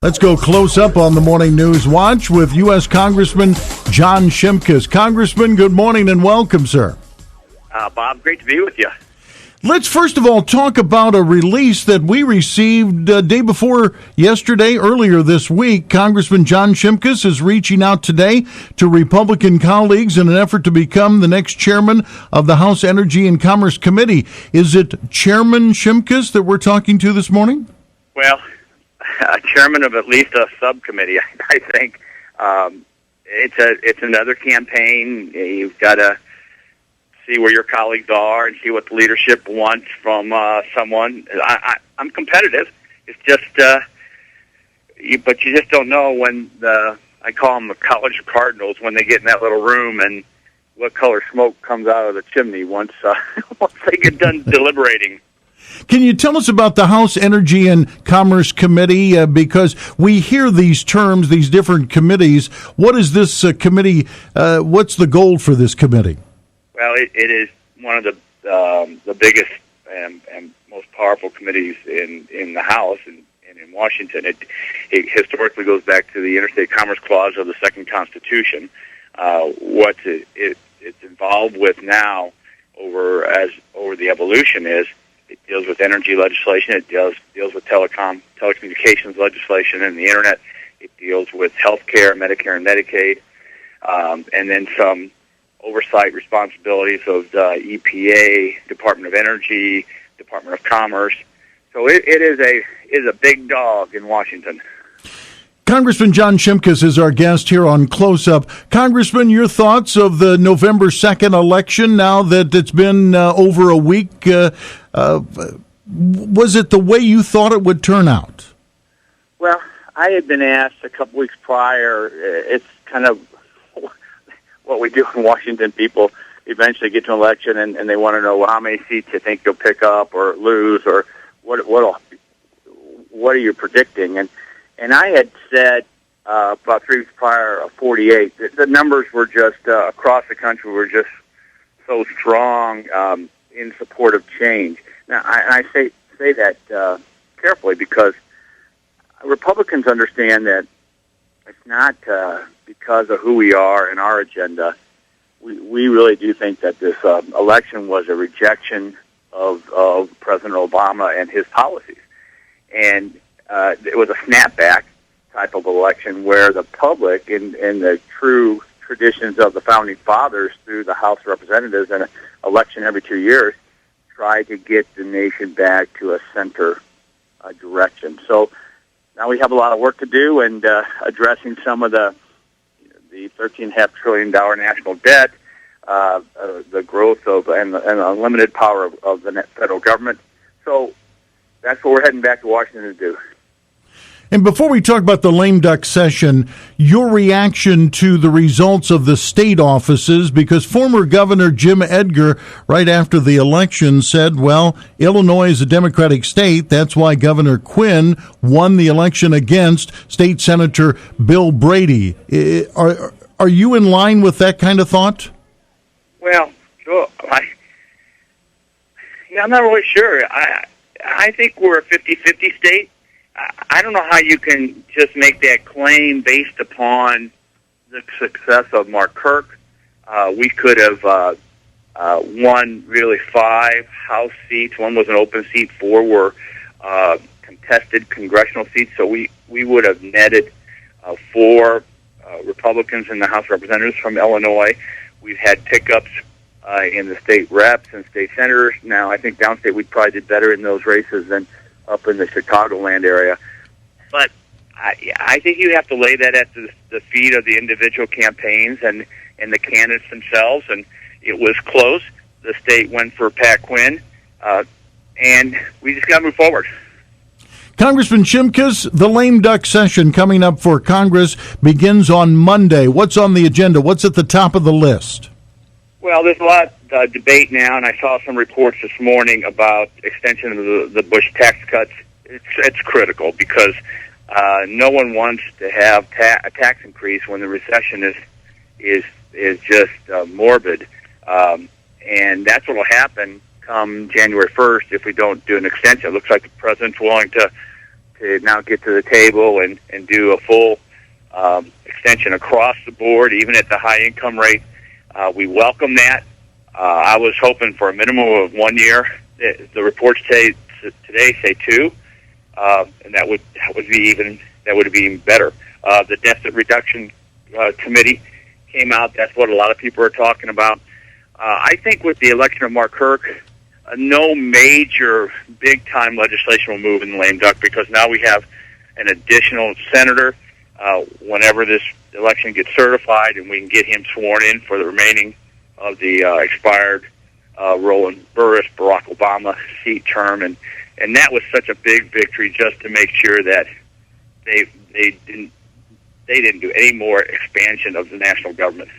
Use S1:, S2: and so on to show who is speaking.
S1: Let's go close up on the Morning Newswatch with U.S. Congressman John Shimkus. Congressman, good morning and welcome, sir.
S2: Bob, great to be with you.
S1: Let's first of all talk about a release that we received day before yesterday, earlier this week. Congressman John Shimkus is reaching out today to Republican colleagues in an effort to become the next chairman of the House Energy and Commerce Committee. Is it Chairman Shimkus that we're talking to this morning?
S2: Well, chairman of at least a subcommittee, I think. It's another campaign. You've got to see where your colleagues are and see what the leadership wants from someone. I'm competitive. It's just, but you just don't know when I call them the college of cardinals, when they get in that little room and what color smoke comes out of the chimney once they get done deliberating.
S1: Can you tell us about the House Energy and Commerce Committee? Because we hear these terms, these different committees. What is this committee? What's the goal for this committee?
S2: Well, it is one of the biggest and most powerful committees in the House and in Washington. It historically goes back to the Interstate Commerce Clause of the Second Constitution. What it's involved with now over the evolution is, it deals with energy legislation. It deals with telecommunications legislation and the Internet. It deals with health care, Medicare and Medicaid, and then some oversight responsibilities of the EPA, Department of Energy, Department of Commerce. So it is a big dog in Washington.
S1: Congressman John Shimkus is our guest here on Close Up. Congressman, your thoughts of the November 2nd election now that it's been over a week? Was it the way you thought it would turn out?
S2: Well, I had been asked a couple weeks prior. It's kind of what we do in Washington. People eventually get to an election and they want to know, well, how many seats you think you'll pick up or lose, or what are you predicting? And I had said about 3 weeks prior, 48. The numbers were just across the country were just so strong in support of change. Now, I say that carefully because Republicans understand that it's not because of who we are and our agenda. We really do think that this election was a rejection of President Obama and his policies. And it was a snapback type of election where the public, in the true traditions of the Founding Fathers through the House of Representatives and an election every 2 years, tried to get the nation back to a center direction. So now we have a lot of work to do, and addressing some of the $13.5 trillion national debt, the growth of and the unlimited power of the federal government. So that's what we're heading back to Washington to do.
S1: And before we talk about the lame duck session, your reaction to the results of the state offices, because former Governor Jim Edgar, right after the election, said, well, Illinois is a Democratic state. That's why Governor Quinn won the election against State Senator Bill Brady. Are you in line with that kind of thought?
S2: Well, sure. I'm not really sure. I think we're a 50-50 state. I don't know how you can just make that claim based upon the success of Mark Kirk. We could have won really 5 House seats. 1 was an open seat. 4 were contested congressional seats. So we would have netted 4 Republicans in the House of Representatives from Illinois. We've had pickups in the state reps and state senators. Now, I think downstate we probably did better in those races than up in the Chicagoland area. But I think you have to lay that at the feet of the individual campaigns and the candidates themselves. And it was close. The state went for Pat Quinn, and we just got to move forward.
S1: Congressman Shimkus, the lame duck session coming up for Congress begins on Monday. What's on the agenda? What's at the top of the list?
S2: Well, there's a lot of debate now, and I saw some reports this morning about extension of the Bush tax cuts. It's critical because no one wants to have a tax increase when the recession is just morbid, and that's what will happen come January 1st if we don't do an extension. It looks like the president's willing to to now get to the table and do a full extension across the board, even at the high income rate. We welcome that. I was hoping for a minimum of 1 year. The reports today say 2, and that would be even better. The deficit reduction committee came out. That's what a lot of people are talking about. I think with the election of Mark Kirk, no major big-time legislation will move in the lame duck, because now we have an additional senator whenever this election gets certified, and we can get him sworn in for the remaining of the expired Roland Burris, Barack Obama seat term. And that was such a big victory, just to make sure that they didn't do any more expansion of the national government.